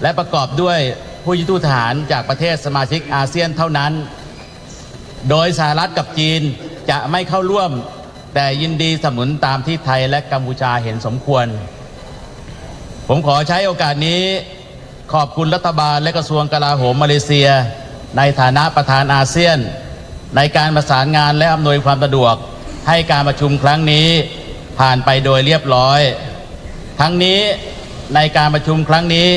และประกอบด้วยผู้ยิงทูตทหารจากประเทศสมาชิกอาเซียนเท่านั้นโดยสหรัฐกับจีนจะไม่เข้าร่วมแต่ยินดีสนับสนุนตามที่ไทยและกัมพูชาเห็นสมควรผมขอใช้โอกาสนี้ขอบคุณรัฐบาลและกระทรวงกลาโหมมาเลเซียในฐานะประธานอาเซียนในการประสานงานและอำนวยความสะดวกให้การประชุมครั้งนี้ผ่านไปโดยเรียบร้อยทั้งนี้ในการประชุมครั้งนี้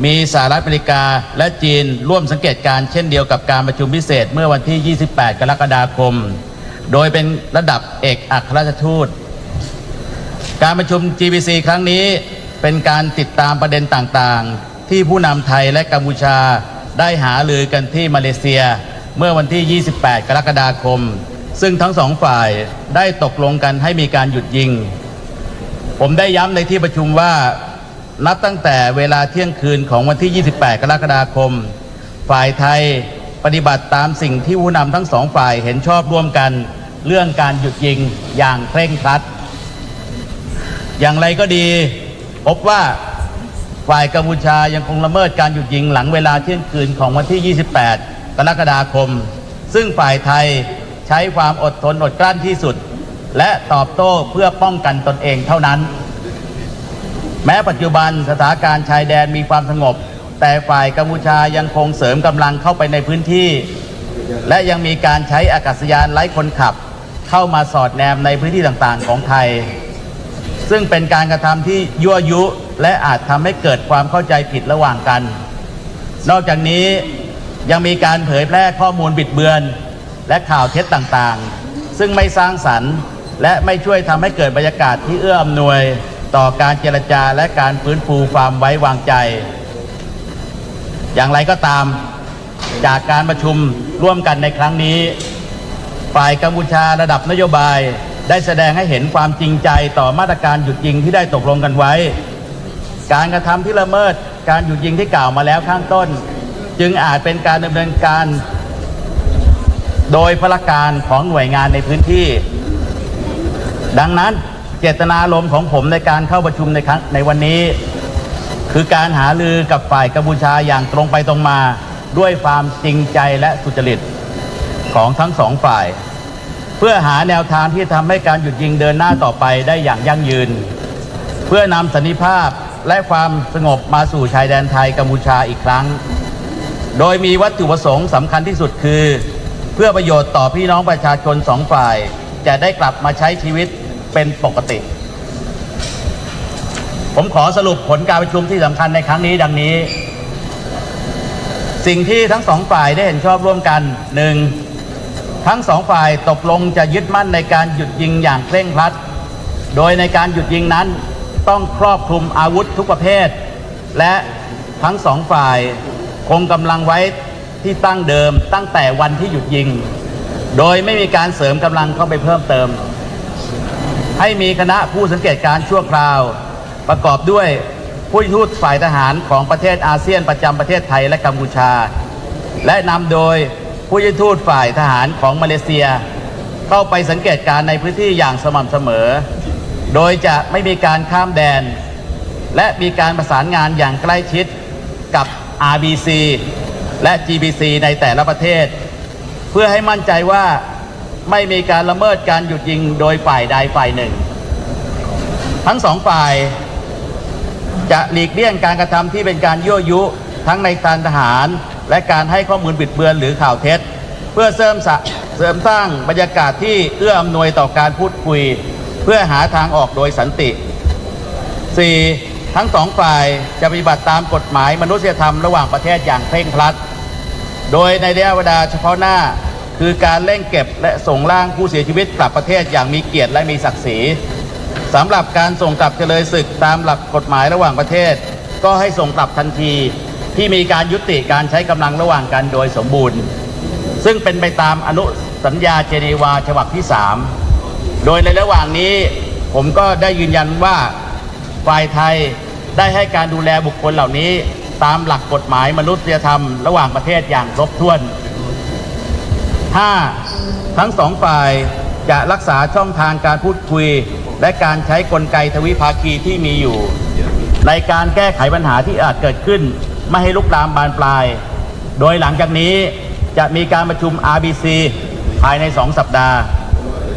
มีสหรัฐอเมริกาและจีนร่วมสังเกตการณ์เช่นเดียวกับการประชุมพิเศษเมื่อวันที่ 28 กรกฎาคมโดยเป็นระดับเอกอัครราชทูตการประชุม GBC ครั้งนี้เป็นการติดตามประเด็นต่างๆที่ผู้นำไทยและกัมพูชาได้หารือกันที่มาเลเซียเมื่อวันที่ 28 กรกฎาคมซึ่งทั้งสองฝ่ายได้ตกลงกันให้มีการหยุดยิงผมได้ย้ำในที่ประชุมว่านับตั้งแต่เวลาเที่ยงคืนของวันที่ 28 กรกฎาคมฝ่ายไทยปฏิบัติตามสิ่งที่ผู้นำทั้งสองฝ่ายเห็นชอบร่วมกันเรื่องการหยุดยิงอย่างเคร่งครัดอย่างไรก็ดีพบว่าฝ่ายกัมพูชายังคงละเมิดการหยุดยิงหลังเวลาเที่ยงคืนของวันที่ 28 กรกฎาคมซึ่งฝ่ายไทยใช้ความอดทนอดกลั้นที่สุดและตอบโต้เพื่อป้องกันตนเองเท่านั้นแม้ปัจจุบันสถานการณ์ชายแดนมีความสงบแต่ฝ่ายกัมพูชายังคงเสริมกำลังเข้าไปในพื้นที่และยังมีการใช้อากาศยานไร้คนขับเข้ามาสอดแนมในพื้นที่ต่างๆของไทยซึ่งเป็นการกระทำที่ยั่วยุและอาจทำให้เกิดความเข้าใจผิดระหว่างกันนอกจากนี้ยังมีการเผยแพร่ข้อมูลบิดเบือนและข่าวเท็จต่างๆซึ่งไม่สร้างสรรค์และไม่ช่วยทำให้เกิดบรรยากาศที่เอื้ออำนวยต่อการเจรจาและการฟื้นฟูความไว้วางใจอย่างไรก็ตามจากการประชุมร่วมกันในครั้งนี้ฝ่ายกัมพูชาระดับนโยบายได้แสดงให้เห็นความจริงใจต่อมาตรการหยุดยิงที่ได้ตกลงกันไว้การกระทำที่ละเมิดการหยุดยิงที่กล่าวมาแล้วข้างต้นจึงอาจเป็นการดำเนินการโดยพลการของหน่วยงานในพื้นที่ดังนั้นเจตนารมณ์ของผมในการเข้าประชุมในวันนี้คือการหารือกับฝ่ายกัมพูชาอย่างตรงไปตรงมาด้วยความจริงใจและสุจริตของทั้งสองฝ่ายเพื่อหาแนวทางที่ทำให้การหยุดยิงเดินหน้าต่อไปได้อย่างยั่งยืนเพื่อนำสันติภาพและความสงบมาสู่ชายแดนไทยกัมพูชาอีกครั้งโดยมีวัตถุประสงค์สำคัญที่สุดคือเพื่อประโยชน์ต่อพี่น้องประชาชนสองฝ่ายจะได้กลับมาใช้ชีวิตเป็นปกติผมขอสรุปผลการประชุมที่สำคัญในครั้งนี้ดังนี้สิ่งที่ทั้งสองฝ่ายได้เห็นชอบร่วมกัน 1. ทั้งสองฝ่ายตกลงจะยึดมั่นในการหยุดยิงอย่างเคร่งครัดโดยในการหยุดยิงนั้นต้องครอบคลุมอาวุธทุกประเภทและทั้งสองฝ่ายคงกำลังไว้ที่ตั้งเดิมตั้งแต่วันที่หยุดยิงโดยไม่มีการเสริมกำลังเข้าไปเพิ่มเติมให้มีคณะผู้สังเกตการณ์ชั่วคราวประกอบด้วยผู้ทูตฝ่ายทหารของประเทศอาเซียนประจำประเทศไทยและกัมพูชาและนำโดยผู้ทูตฝ่ายทหารของมาเลเซียเข้าไปสังเกตการณ์ในพื้นที่อย่างสม่ำเสมอโดยจะไม่มีการข้ามแดนและมีการประสานงานอย่างใกล้ชิดกับ RBC และ GBC ในแต่ละประเทศเพื่อให้มั่นใจว่าไม่มีการละเมิดการหยุดยิงโดยฝ่ายใดฝ่ายหนึ่งทั้งสองฝ่ายจะหลีกเลี่ยงการกระทำที่เป็นการยั่วยุทั้งในทางทหารและการให้ข้อมูลบิดเบือนหรือข่าวเท็จเพื่อเสริมสร้างบรรยากาศที่เอื้ออำนวยต่อการพูดคุยเพื่อหาทางออกโดยสันติ 4. ทั้งสองฝ่ายจะปฏิบัติตามกฎหมายมนุษยธรรมระหว่างประเทศอย่างเคร่งครัดโดยในระยะเวลาเฉพาะหน้าคือการเร่งเก็บและส่งร่างผู้เสียชีวิตกลับประเทศอย่างมีเกียรติและมีศักดิ์ศรีสำหรับการส่งกลับเฉลยศึกตามหลักกฎหมายระหว่างประเทศก็ให้ส่งกลับทันทีที่มีการยุติการใช้กำลังระหว่างกันโดยสมบูรณ์ซึ่งเป็นไปตามอนุสัญญาเจนีวาฉบับที่ 3โดยในระหว่างนี้ผมก็ได้ยืนยันว่าฝ่ายไทยได้ให้การดูแลบุคคลเหล่านี้ตามหลักกฎหมายมนุษยธรรมระหว่างประเทศอย่างครบถ้วน 5. ทั้งสองฝ่ายจะรักษาช่องทางการพูดคุยและการใช้กลไกทวิภาคีที่มีอยู่ในการแก้ไขปัญหาที่อาจเกิดขึ้น ไม่ให้ลุกลามบานปลายโดยหลังจากนี้จะมีการประชุม RBC ภายใน2 สัปดาห์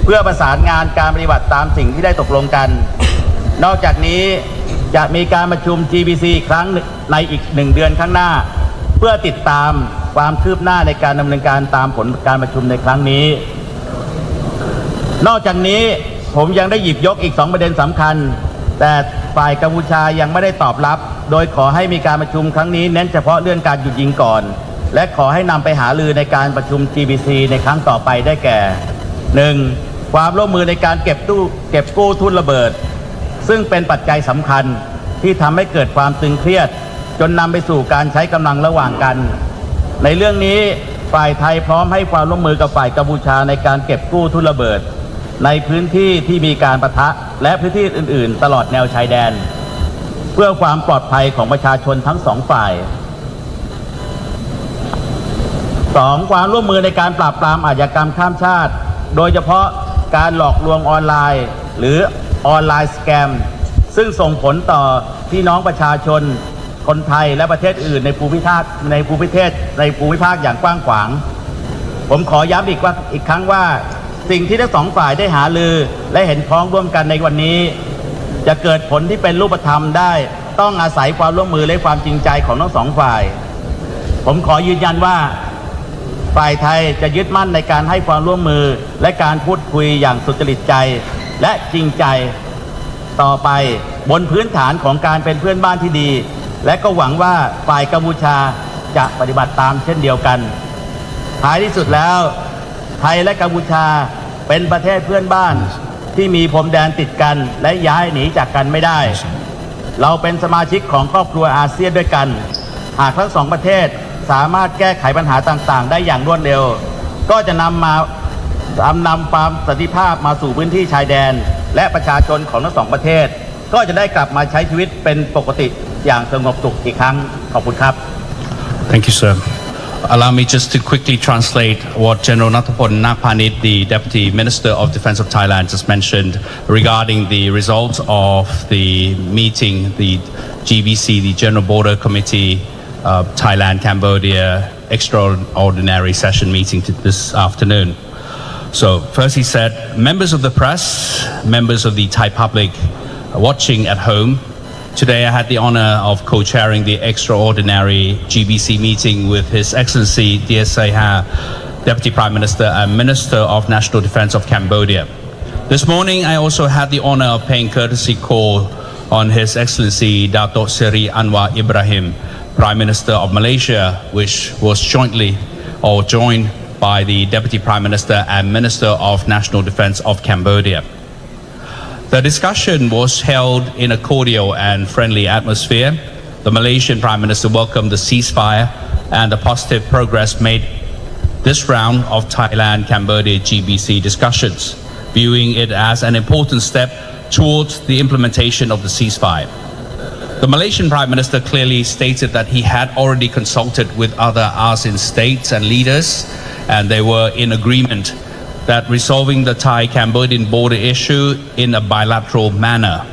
เพื่อประสานงานการปฏิบัติตามสิ่งที่ได้ตกลงกันนอกจากนี้จะมีการประชุม GBC อีกครั้งในอีก1 เดือนข้างหน้าเพื่อติดตามความคืบหน้าในการดำเนินการตามผลการประชุมในครั้งนี้นอกจากนี้ผมยังได้หยิบยกอีก2 ประเด็นสำคัญแต่ฝ่ายกัมพูชายังไม่ได้ตอบรับโดยขอให้มีการประชุมครั้งนี้เน้นเฉพาะเรื่องการหยุดยิงก่อนและขอให้นำไปหารือในการประชุม GBC ในครั้งต่อไปได้แก่ 1. ความร่วมมือในการเก็บกู้ทุ่นระเบิดซึ่งเป็นปัจจัยสำคัญที่ทำให้เกิดความตึงเครียดจนนำไปสู่การใช้กำลังระหว่างกันในเรื่องนี้ฝ่ายไทยพร้อมให้ความร่วมมือกับฝ่ายกัมพูชาในการเก็บกู้ทุ่นระเบิดในพื้นที่ที่มีการปะทะและพื้นที่อื่นๆตลอดแนวชายแดนเพื่อความปลอดภัยของประชาชนทั้ง2 ฝ่าย 2. ความร่วมมือในการปราบปรามอาชญากรรมข้ามชาติโดยเฉพาะการหลอกลวงออนไลน์หรือออนไลน์สแกมซึ่งส่งผลต่อพี่น้องประชาชนคนไทยและประเทศอื่นในภูมิภาคอย่างกว้างขวางผมขอย้ำอีกครั้งว่าสิ่งที่ทั้ง2 ฝ่ายได้หารือและเห็นพ้องร่วมกันในวันนี้จะเกิดผลที่เป็นรูปธรรมได้ต้องอาศัยความร่วมมือและความจริงใจของทั้ง2 ฝ่ายผมขอยืนยันว่าฝ่ายไทยจะยึดมั่นในการให้ความร่วมมือและการพูดคุยอย่างสุจริตใจและจริงใจต่อไปบนพื้นฐานของการเป็นเพื่อนบ้านที่ดีและก็หวังว่าฝ่ายกัมพูชาจะปฏิบัติตามเช่นเดียวกันท้ายที่สุดแล้วไทยและกัมพูชาเป็นประเทศเพื่อนบ้านที่มีพรมแดนติดกันและย้ายหนีจากกันไม่ได้เราเป็นสมาชิกของครอบครัวอาเซียนด้วยกันหากทั้ง2 ประเทศสามารถแก้ไขปัญหาต่างๆได้อย่างรวดเร็วก็จะนำความสันติภาพมาสู่พื้นที่ชายแดนและประชาชนของทั้ง2 ประเทศก็จะได้กลับมาใช้ชีวิตเป็นปกติอย่างสงบสุขอีกครั้งขอบคุณครับ Thank you, sir. Allow me just to quickly translate what General Nathapon Nakpanit, the Deputy Minister of Defence of Thailand, just mentioned regarding the results of the meeting, the GBC, the General Border Committee, Thailand-Cambodia extraordinary session meeting this afternoon. So first he said, members of the press, members of the Thai public watching at home, today I had the honor of co-chairing the extraordinary GBC meeting with His Excellency D.S.A.Ha, Deputy Prime Minister and Minister of National Defence of Cambodia. This morning I also had the honor of paying courtesy call on His Excellency Dato' Seri Anwar Ibrahim, Prime Minister of Malaysia, which was joined by the Deputy Prime Minister and Minister of National Defence of Cambodia. The discussion was held in a cordial and friendly atmosphere. The Malaysian Prime Minister welcomed the ceasefire and the positive progress made this round of Thailand-Cambodia GBC discussions, viewing it as an important step towards the implementation of the ceasefire. The Malaysian Prime Minister clearly stated that he had already consulted with other ASEAN states and leaders, and they were in agreement that resolving the Thai-Cambodian border issue in a bilateral manner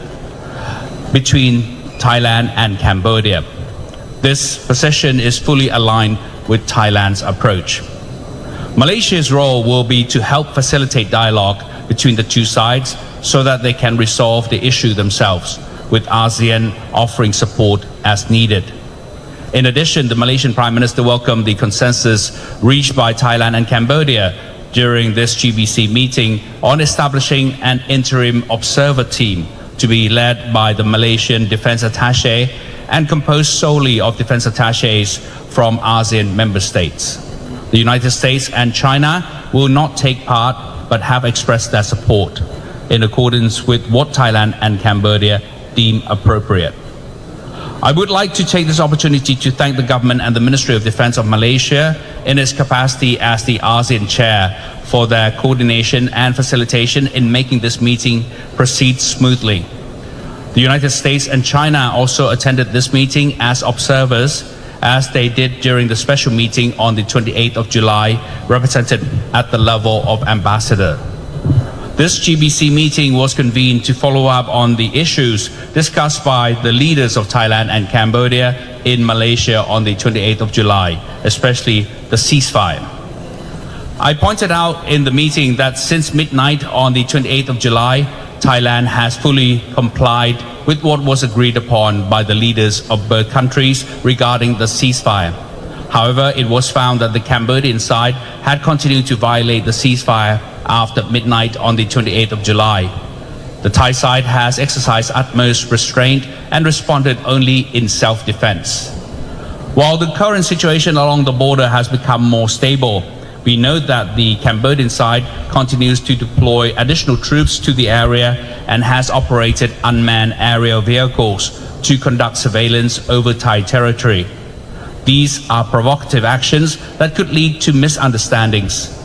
between Thailand and Cambodia. This position is fully aligned with Thailand's approach. Malaysia's role will be to help facilitate dialogue between the two sides so that they can resolve the issue themselves, with ASEAN offering support as needed. In addition, the Malaysian Prime Minister welcomed the consensus reached by Thailand and Cambodia during this GBC meeting on establishing an interim observer team to be led by the Malaysian Defence Attaché and composed solely of Defence Attachés from ASEAN member states. The United States and China will not take part but have expressed their support in accordance with what Thailand and Cambodia deem appropriate. I would like to take this opportunity to thank the government and the Ministry of Defence of Malaysia in its capacity as the ASEAN chair for their coordination and facilitation in making this meeting proceed smoothly. The United States and China also attended this meeting as observers, as they did during the special meeting on the 28th of July, represented at the level of ambassador. This GBC meeting was convened to follow up on the issues discussed by the leaders of Thailand and Cambodia in Malaysia on the 28th of July, especially the ceasefire. I pointed out in the meeting that since midnight on the 28th of July, Thailand has fully complied with what was agreed upon by the leaders of both countries regarding the ceasefire. However, it was found that the Cambodian side had continued to violate the ceasefire after midnight on the 28th of July. The Thai side has exercised utmost restraint and responded only in self-defense. While the current situation along the border has become more stable, we note that the Cambodian side continues to deploy additional troops to the area and has operated unmanned aerial vehicles to conduct surveillance over Thai territory. These are provocative actions that could lead to misunderstandings.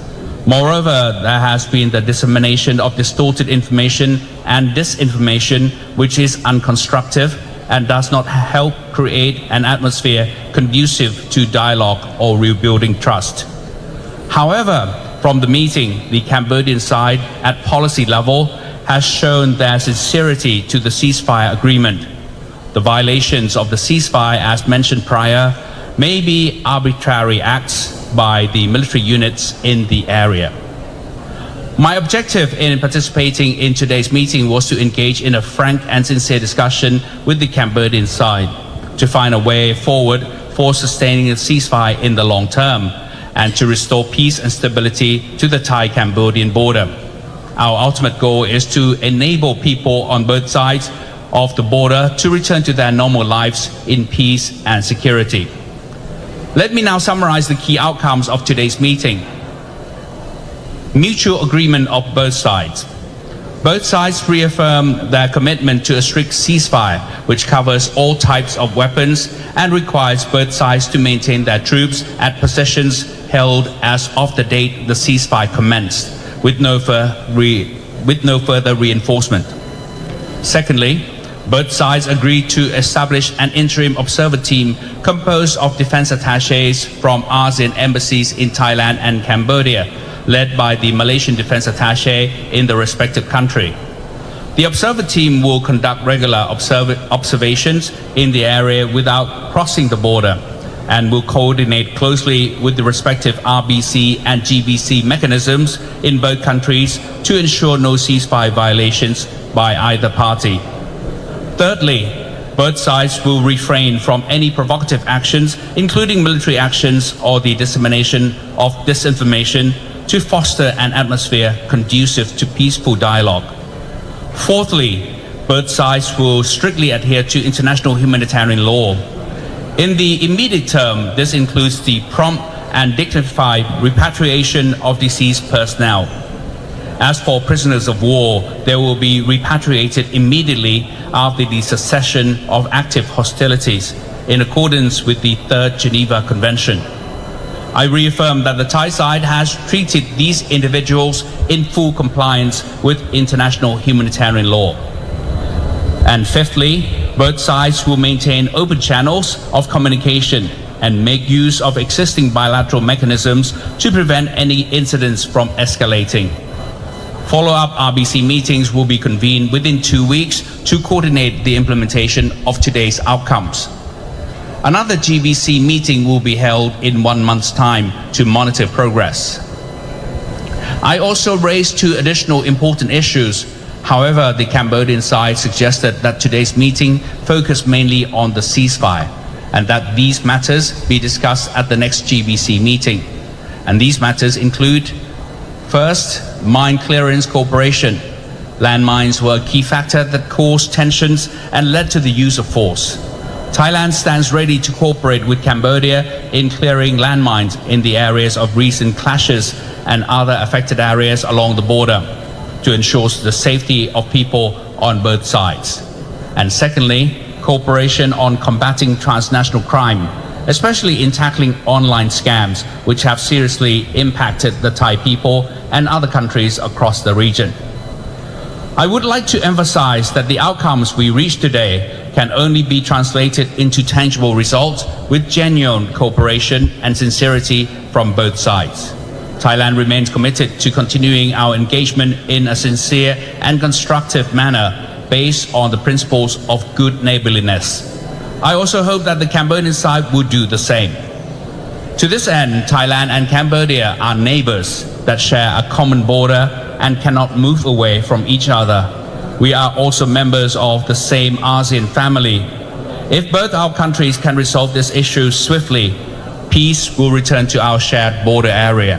Moreover, there has been the dissemination of distorted information and disinformation which is unconstructive and does not help create an atmosphere conducive to dialogue or rebuilding trust. However, from the meeting, the Cambodian side at policy level has shown their sincerity to the ceasefire agreement. The violations of the ceasefire, as mentioned prior, may be arbitrary acts by the military units in the area. My objective in participating in today's meeting was to engage in a frank and sincere discussion with the Cambodian side to find a way forward for sustaining a ceasefire in the long term and to restore peace and stability to the Thai-Cambodian border. Our ultimate goal is to enable people on both sides of the border to return to their normal lives in peace and security. Let me now summarize the key outcomes of today's meeting. Mutual agreement of both sides. Both sides reaffirm their commitment to a strict ceasefire, which covers all types of weapons and requires both sides to maintain their troops at positions held as of the date the ceasefire commenced, with no further reinforcement. Secondly, both sides agreed to establish an interim observer team composed of defense attachés from ASEAN embassies in Thailand and Cambodia, led by the Malaysian defense attaché in the respective country. The observer team will conduct regular observations in the area without crossing the border and will coordinate closely with the respective RBC and GBC mechanisms in both countries to ensure no ceasefire violations by either party. Thirdly, both sides will refrain from any provocative actions, including military actions or the dissemination of disinformation, to foster an atmosphere conducive to peaceful dialogue. Fourthly, both sides will strictly adhere to international humanitarian law. In the immediate term, this includes the prompt and dignified repatriation of deceased personnel. As for prisoners of war, they will be repatriated immediately after the cessation of active hostilities in accordance with the Third Geneva Convention. I reaffirm that the Thai side has treated these individuals in full compliance with international humanitarian law. And fifthly, both sides will maintain open channels of communication and make use of existing bilateral mechanisms to prevent any incidents from escalating. Follow-up RBC meetings will be convened within 2 weeks to coordinate the implementation of today's outcomes. Another GBC meeting will be held in 1 month's time to monitor progress. I also raised 2 additional important issues. However, the Cambodian side suggested that today's meeting focus mainly on the ceasefire and that these matters be discussed at the next GBC meeting. And these matters include: first, mine clearance cooperation. Landmines were a key factor that caused tensions and led to the use of force. Thailand stands ready to cooperate with Cambodia in clearing landmines in the areas of recent clashes and other affected areas along the border to ensure the safety of people on both sides. And secondly, cooperation on combating transnational crime, especially in tackling online scams, which have seriously impacted the Thai people and other countries across the region. I would like to emphasize that the outcomes we reach today can only be translated into tangible results with genuine cooperation and sincerity from both sides. Thailand remains committed to continuing our engagement in a sincere and constructive manner based on the principles of good neighborliness. I also hope that the Cambodian side would do the same. To this end, Thailand and Cambodia are neighbors that share a common border and cannot move away from each other. We are also members of the same ASEAN family. If both our countries can resolve this issue swiftly, peace will return to our shared border area,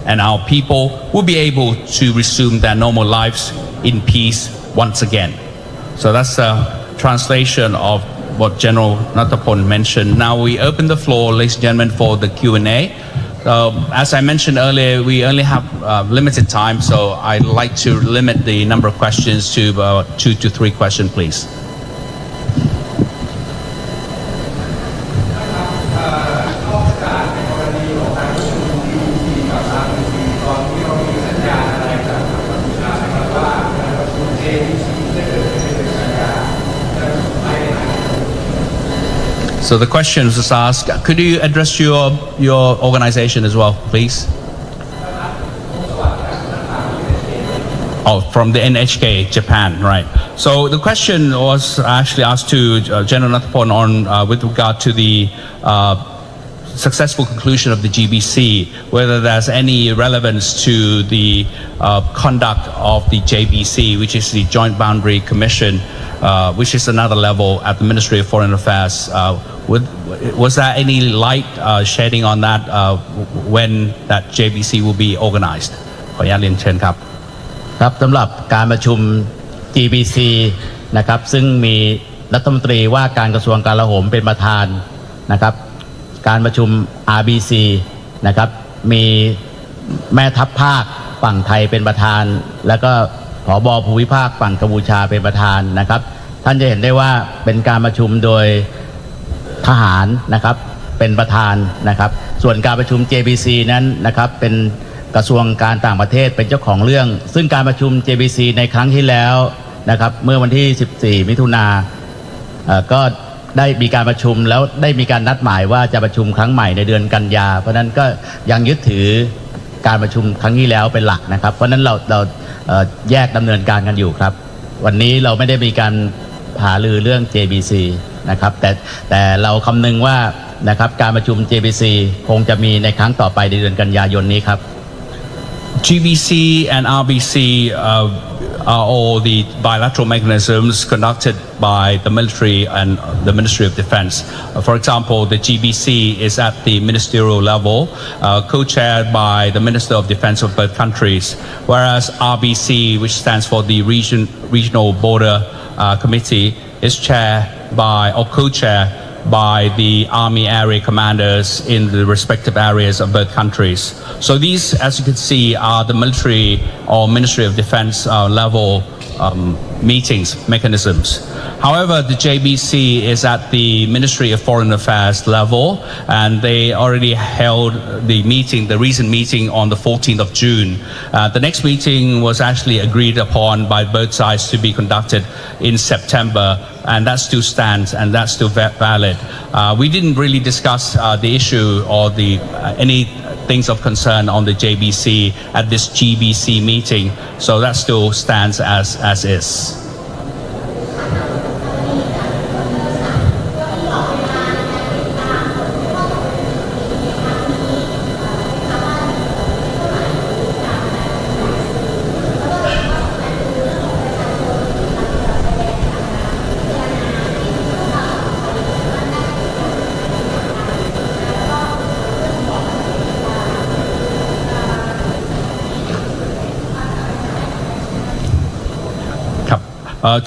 and our people will be able to resume their normal lives in peace once again. So that's a translation of what General Nattapon mentioned. Now we open the floor, ladies and gentlemen, for the Q&A. As I mentioned earlier, we only have limited time, so I'd like to limit the number of questions to about 2 to 3 questions, please. 'So the question was asked, could you address your organization as well, please? Oh, from the NHK, Japan, right. So the question was actually asked to General Nattapon on with regard to the successful conclusion of the GBC, whether there's any relevance to the conduct of the JBC, which is the Joint Boundary Commission, which is another level at the Ministry of Foreign Affairs. Was there any light shedding on that when that JBC will be organized? ขออนุญาตเรียนเชิญครับ ครับสำหรับการประชุม GBC นะครับซึ่งมีรัฐมนตรีว่าการกระทรวงกลาโหมเป็นประธานนะครับการประชุม RBC นะครับมีแม่ทัพภาคฝั่งไทยเป็นประธานแล้วก็ผบ.ภูมิภาคฝั่งกัมพูชาเป็นประธานนะครับท่านจะเห็นได้ว่าเป็นการประชุมโดยทหารนะครับเป็นประธานนะครับส่วนการประชุม JBC นั้นนะครับเป็นกระทรวงการต่างประเทศเป็นเจ้าของเรื่องซึ่งการประชุม JBC ในครั้งที่แล้วนะครับเมื่อวันที่ 14 มิถุนายนก็ได้มีการประชุมแล้วได้มีการนัดหมายว่าจะประชุมครั้งใหม่ในเดือนกันยาเพราะนั้นก็ยังยึดถือการประชุมครั้งที่แล้วเป็นหลักนะครับเพราะนั้นเราแยกดำเนินการกันอยู่ครับวันนี้เราไม่ได้มีการหารือเรื่อง JBC นะครับแต่เราคำนึงว่านะครับการประชุม JBC คงจะมีในครั้งต่อไปในเดือนกันยายนนี้ครับ GBC and RBC are all the bilateral mechanisms conducted by the military and the Ministry of Defense. For example, the GBC is at the ministerial level, co-chaired by the Minister of Defense of both countries, whereas RBC, which stands for the Regional Border Committee, is chaired by or co-chaired by the army area commanders in the respective areas of both countries. So these, as you can see, are the military or Ministry of Defense level meetings, mechanisms. However, the JBC is at the Ministry of Foreign Affairs level, and they already held the meeting, the recent meeting on the 14th of June. The next meeting was actually agreed upon by both sides to be conducted in September, and that still stands and that's still valid. We didn't really discuss the issue or any things of concern on the JBC at this GBC meeting, so that still stands as is.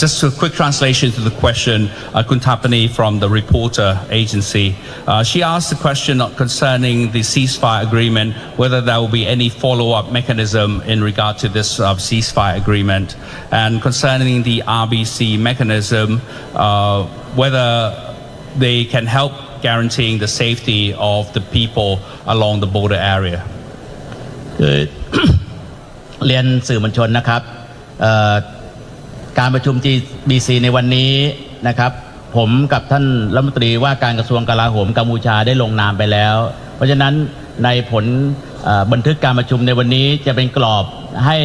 Just a quick translation to the question, Kuntapani from the reporter agency. She asked the question concerning the ceasefire agreement, whether there will be any follow-up mechanism in regard to this ceasefire agreement, and concerning the RBC mechanism, whether they can help guaranteeing the safety of the people along the border area. เรียนสื่อมวลชนนะครับการประชุม GBC ในวันนี้นะครับผมกับท่านรัฐมนตรีว่าการกระทรวงกลาโหมกัมพูชาได้ลงนามไปแล้วเพราะฉะนั้นในผลบันทึกการประชุมในวันนี้จะเป็นกรอบให้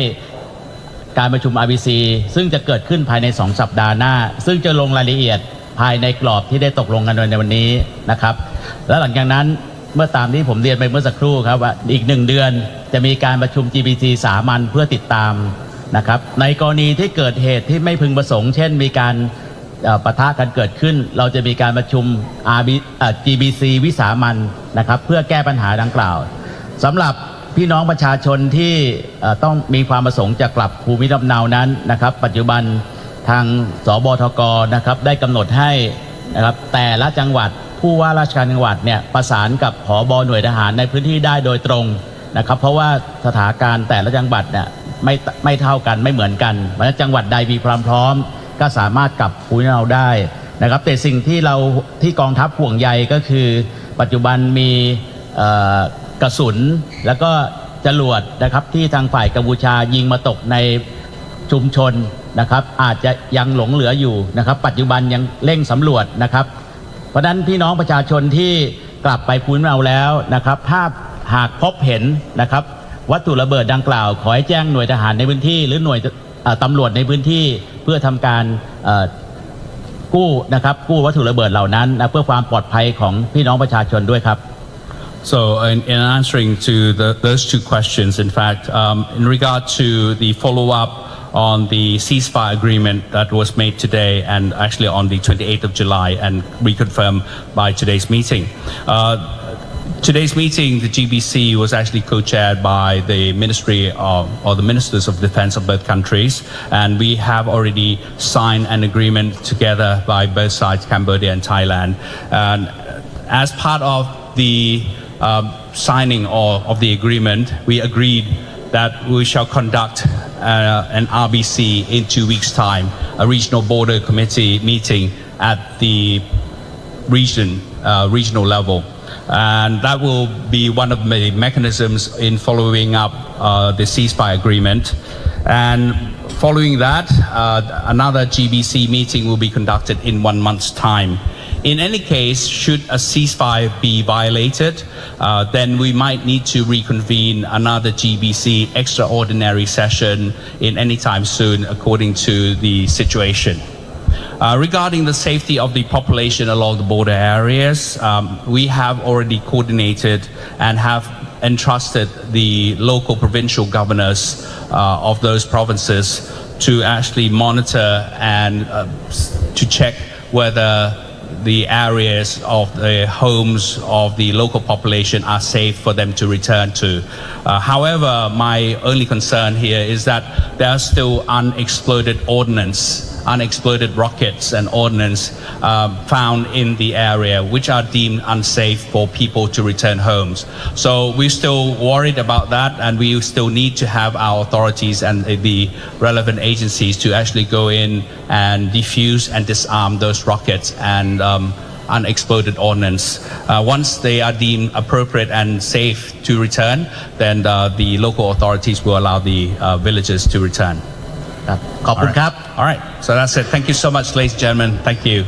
การประชุม RBC ซึ่งจะเกิดขึ้นภายใน2 สัปดาห์หน้าซึ่งจะลงรายละเอียด ภายในกรอบที่ได้ตกลงกันในวันนี้นะครับและหลังจากนั้นเมื่อตามที่ผมเรียนไปเมื่อสักครู่ครับว่าอีก1 เดือนจะมีการประชุม GBC สามัญเพื่อติดตามนะครับในกรณีที่เกิดเหตุที่ไม่พึงประสงค์เช่นมีการปะทะกันเกิดขึ้นเราจะมีการประชุม GBC วิสามัญนะครับเพื่อแก้ปัญหาดังกล่าวสำหรับพี่น้องประชาชนที่ต้องมีความประสงค์จะกลับภูมิลำเนานั้นนะครับปัจจุบันทางสบทกนะครับได้กำหนดให้นะครับแต่ละจังหวัดผู้ว่าราชการจังหวัดเนี่ยประสานกับผบ.หน่วยทหารในพื้นที่ได้โดยตรงนะครับเพราะว่าสถานการณ์แต่ละจังหวัดเนี่ยไม่เท่ากันไม่เหมือนกันเพราะฉะนั้นจังหวัดใดมีความพร้อมก็สามารถกลับภูมิลำเนาได้นะครับแต่สิ่งที่กองทัพห่วงใยก็คือปัจจุบันมีกระสุนแล้วก็จรวดนะครับที่ทางฝ่ายกัมพูชายิงมาตกในชุมชนนะครับอาจจะยังหลงเหลืออยู่นะครับปัจจุบันยังเร่งสำรวจนะครับเพราะฉะนั้นพี่น้องประชาชนที่กลับไปภูมิลำเนาแล้วนะครับหากพบเห็นนะครับวัตถุระเบิดดังกล่าวขอให้แจ้งหน่วยทหารในพื้นที่หรือหน่วยตำรวจในพื้นที่เพื่อทำการกู้นะครับกู้วัตถุระเบิดเหล่านั้นนะเพื่อความปลอดภัยของพี่น้องประชาชนด้วยครับSo in answering to those two questions, in fact, in regard to the follow-up on the ceasefire agreement that was made today and actually on the 28th of July and reconfirmed by today's meeting. Today's meeting, the GBC was actually co-chaired by the Ministry or the Ministers of Defense of both countries, and we have already signed an agreement together by both sides, Cambodia and Thailand. And as part of the signing of the agreement, we agreed that we shall conduct an RBC in 2 weeks' time, a regional border committee meeting at the regional level. And that will be one of the mechanisms in following up the ceasefire agreement. And following that, another GBC meeting will be conducted in 1 month's time. In any case, should a ceasefire be violated, then we might need to reconvene another GBC extraordinary session in any time soon according to the situation. Regarding the safety of the population along the border areas, we have already coordinated and have entrusted the local provincial governors of those provinces to actually monitor and to check whether the areas of the homes of the local population are safe for them to return to. However, my only concern here is that there are still unexploded rockets and ordnance found in the area which are deemed unsafe for people to return homes. So we're still worried about that, and we still need to have our authorities and the relevant agencies to actually go in and defuse and disarm those rockets and unexploded ordnance. Once they are deemed appropriate and safe to return, then the local authorities will allow the villagers to return. ขอบคุณครับ All right. So that's it. Thank you so much, ladies and gentlemen. Thank you.